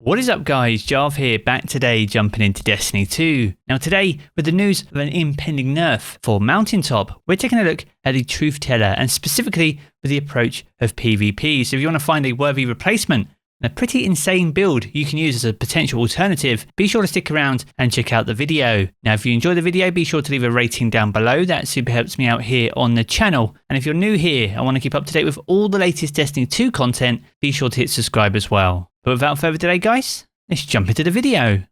What is up guys, Jarv here, back today jumping into Destiny 2. Now today, with the news of an impending nerf for Mountaintop, we're taking a look at the Truthteller and specifically with the approach of PvP. So if you want to find a worthy replacement, a pretty insane build you can use as a potential alternative, be sure to stick around and check out the video. Now if you enjoy the video, be sure to leave a rating down below, that super helps me out here on the channel. And if you're new here and want to keep up to date with all the latest Destiny 2 content, be sure to hit subscribe as well. But without further delay guys, let's jump into the video.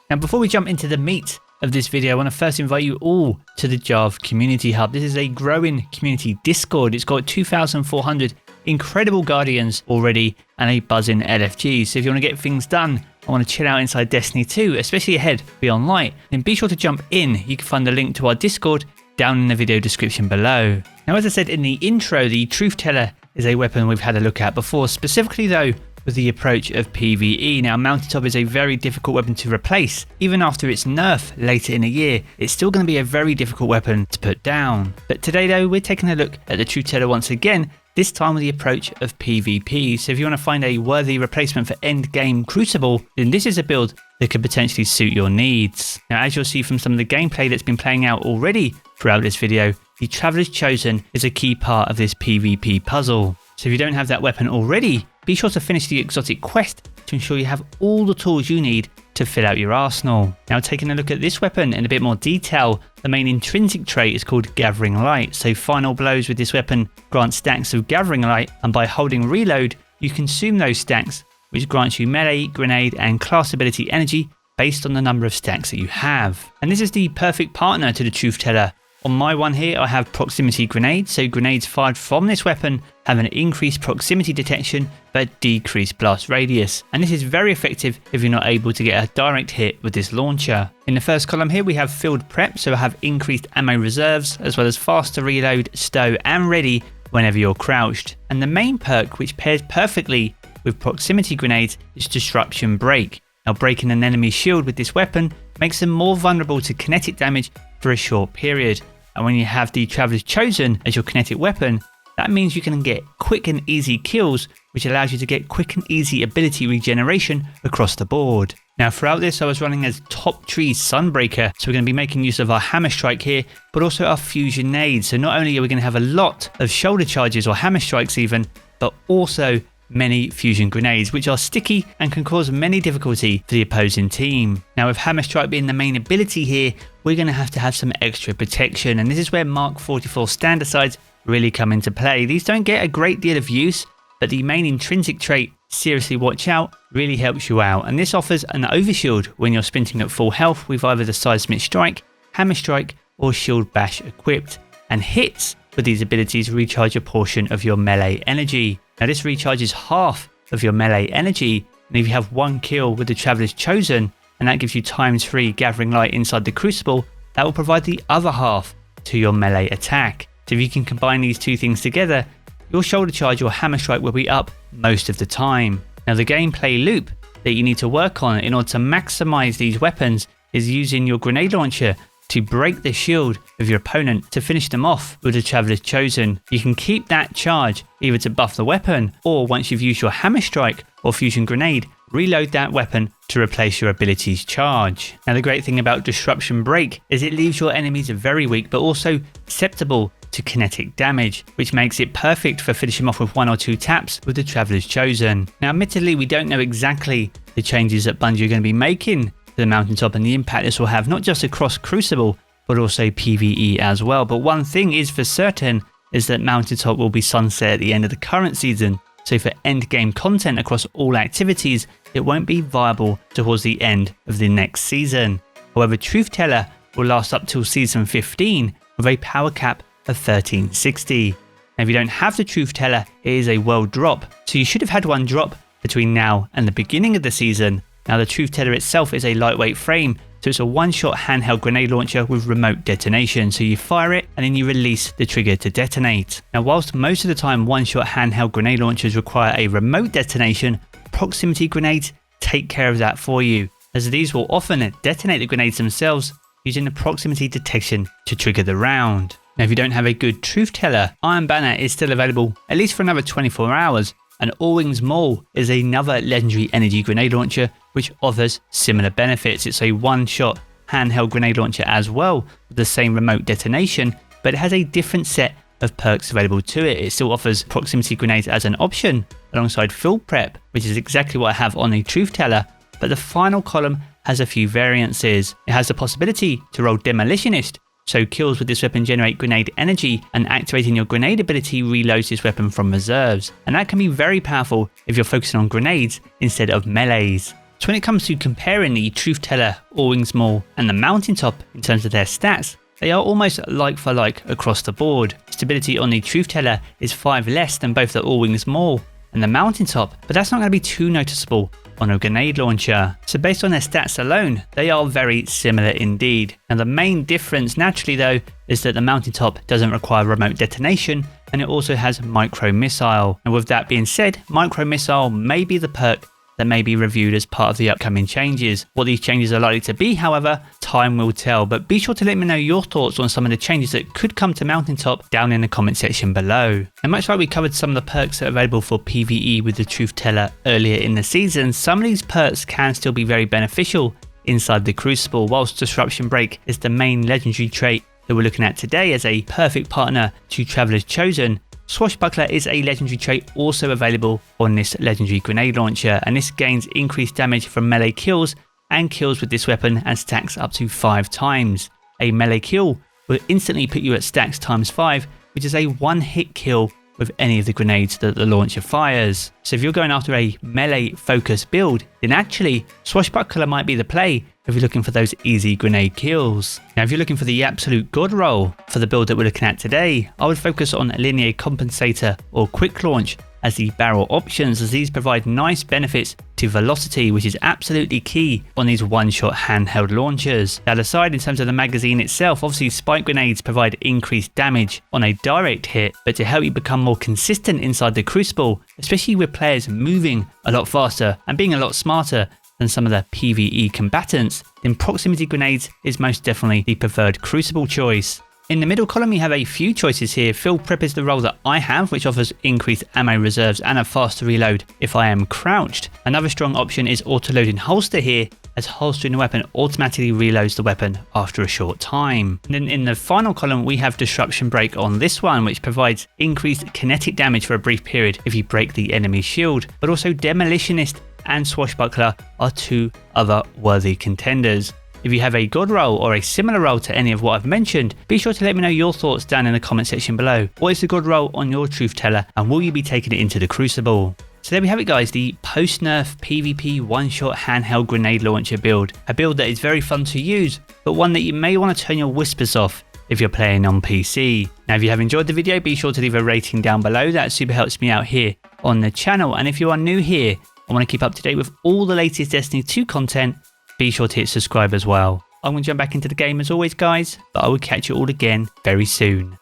Now before we jump into the meat of this video, I want to first invite you all to the Jarv Community Hub. This is a growing community Discord. It's got 2,400 incredible Guardians already and a buzzing LFG. So if you want to get things done, I want to chill out inside Destiny 2, especially ahead beyond light, then be sure to jump in. You can find the link to our Discord down in the video description below. Now as I said in the intro, the Truthteller is a weapon we've had a look at before, specifically though with the approach of PvE. Now Mountaintop is a very difficult weapon to replace. Even after its nerf later in the year, it's still going to be a very difficult weapon to put down. But today though, we're taking a look at the Truthteller once again, this time with the approach of PvP. So if you want to find a worthy replacement for end game Crucible, then this is a build that could potentially suit your needs. Now as you'll see from some of the gameplay that's been playing out already throughout this video, the Traveller's Chosen is a key part of this PvP puzzle. So if you don't have that weapon already, be sure to finish the exotic quest to ensure you have all the tools you need to fill out your arsenal. Now taking a look at this weapon in a bit more detail, the main intrinsic trait is called Gathering Light. So final blows with this weapon grant stacks of Gathering Light, and by holding reload you consume those stacks, which grants you melee, grenade and class ability energy based on the number of stacks that you have. And this is the perfect partner to the Truthteller. On my one here, I have proximity grenades, so grenades fired from this weapon have an increased proximity detection but decreased blast radius. And this is very effective if you're not able to get a direct hit with this launcher. In the first column here, we have field prep, so I have increased ammo reserves, as well as faster reload, stow and ready whenever you're crouched. And the main perk, which pairs perfectly with proximity grenades, is Disruption Break. Now breaking an enemy's shield with this weapon makes them more vulnerable to kinetic damage for a short period. And when you have the Traveller's Chosen as your kinetic weapon, that means you can get quick and easy kills, which allows you to get quick and easy ability regeneration across the board. Now throughout this, I was running as Top Tree Sunbreaker, so we're going to be making use of our Hammer Strike here, but also our Fusion Nades. So not only are we going to have a lot of shoulder charges or Hammer Strikes even, but also many fusion grenades, which are sticky and can cause many difficulty for the opposing team. Now with Hammer Strike being the main ability here, we're going to have some extra protection, and this is where Mark 44 standard sides really come into play. These don't get a great deal of use, but the main intrinsic trait, Seriously Watch Out, really helps you out, and this offers an overshield when you're sprinting at full health with either the Seismic Strike, Hammer Strike or Shield Bash equipped, and hits with these abilities recharge a portion of your melee energy. Now this recharges half of your melee energy, and if you have one kill with the Traveller's Chosen, and that gives you ×3 Gathering Light inside the Crucible, that will provide the other half to your melee attack. So if you can combine these two things together, your shoulder charge or Hammer Strike will be up most of the time. Now the gameplay loop that you need to work on in order to maximize these weapons is using your grenade launcher to break the shield of your opponent to finish them off with the Traveller's Chosen. You can keep that charge either to buff the weapon, or once you've used your Hammer Strike or Fusion Grenade, reload that weapon to replace your ability's charge. Now the great thing about Disruption Break is it leaves your enemies very weak but also susceptible to kinetic damage, which makes it perfect for finishing off with 1 or 2 taps with the Traveller's Chosen. Now admittedly we don't know exactly the changes that Bungie are going to be making to the Mountaintop and the impact this will have not just across Crucible but also PvE as well, but one thing is for certain is that Mountaintop will be sunset at the end of the current season, so for end game content across all activities it won't be viable towards the end of the next season. However, Truthteller will last up till season 15 with a power cap of 1360. Now if you don't have the Truthteller, it is a world drop, so you should have had one drop between now and the beginning of the season. Now the Truthteller itself is a lightweight frame, so it's a one-shot handheld grenade launcher with remote detonation, so you fire it and then you release the trigger to detonate. Now whilst most of the time one-shot handheld grenade launchers require a remote detonation, proximity grenades take care of that for you, as these will often detonate the grenades themselves using the proximity detection to trigger the round. Now if you don't have a good Truthteller, Iron Banner is still available at least for another 24 hours And All-Wings Maul is another legendary energy grenade launcher which offers similar benefits. It's a one-shot handheld grenade launcher as well, with the same remote detonation, but it has a different set of perks available to it. It still offers proximity grenades as an option alongside field prep, which is exactly what I have on the Truthteller, but the final column has a few variances. It has the possibility to roll Demolitionist, so kills with this weapon generate grenade energy, and activating your grenade ability reloads this weapon from reserves, and that can be very powerful if you're focusing on grenades instead of melees. So when it comes to comparing the Truthteller, All-Wings Maul and the Mountaintop in terms of their stats, they are almost like for like across the board. Stability on the Truthteller is 5 less than both the All-Wings Maul and the Mountaintop, but that's not going to be too noticeable on a grenade launcher. So based on their stats alone, they are very similar indeed. Now the main difference naturally though is that the Mountaintop doesn't require remote detonation, and it also has micro missile. And with that being said, micro missile may be the perk that may be reviewed as part of the upcoming changes. What these changes are likely to be, however, time will tell, but be sure to let me know your thoughts on some of the changes that could come to Mountaintop down in the comment section below. And much like we covered some of the perks that are available for PvE with the Truthteller earlier in the season, some of these perks can still be very beneficial inside the Crucible, whilst Disruption Break is the main legendary trait that we're looking at today as a perfect partner to Traveller's Chosen. Swashbuckler is a legendary trait also available on this legendary grenade launcher, and this gains increased damage from melee kills and kills with this weapon and stacks up to 5 times. A melee kill will instantly put you at stacks times 5, which is a one-hit kill with any of the grenades that the launcher fires. So if you're going after a melee focused build, then actually Swashbuckler might be the play if you're looking for those easy grenade kills. Now if you're looking for the absolute god roll for the build that we're looking at today, I would focus on Linear Compensator or Quick Launch as the barrel options, as these provide nice benefits to velocity, which is absolutely key on these one-shot handheld launchers. Now aside in terms of the magazine itself, obviously spike grenades provide increased damage on a direct hit, but to help you become more consistent inside the Crucible, especially with players moving a lot faster and being a lot smarter than some of the PvE combatants, then proximity grenades is most definitely the preferred Crucible choice. In the middle column, you have a few choices here. Field Prep is the role that I have, which offers increased ammo reserves and a faster reload if I am crouched. Another strong option is auto-loading holster here, as holstering the weapon automatically reloads the weapon after a short time. And then in the final column, we have Disruption Break on this one, which provides increased kinetic damage for a brief period if you break the enemy's shield, but also Demolitionist and Swashbuckler are 2 other worthy contenders. If you have a god roll or a similar roll to any of what I've mentioned, be sure to let me know your thoughts down in the comment section below. What is the god roll on your Truthteller, and will you be taking it into the Crucible? So there we have it guys, the post-nerf PvP one-shot handheld grenade launcher build. A build that is very fun to use, but one that you may want to turn your whispers off if you're playing on PC. Now if you have enjoyed the video, be sure to leave a rating down below. That super helps me out here on the channel. And if you are new here and want to keep up to date with all the latest Destiny 2 content, be sure to hit subscribe as well. I'm going to jump back into the game as always guys, but I will catch you all again very soon.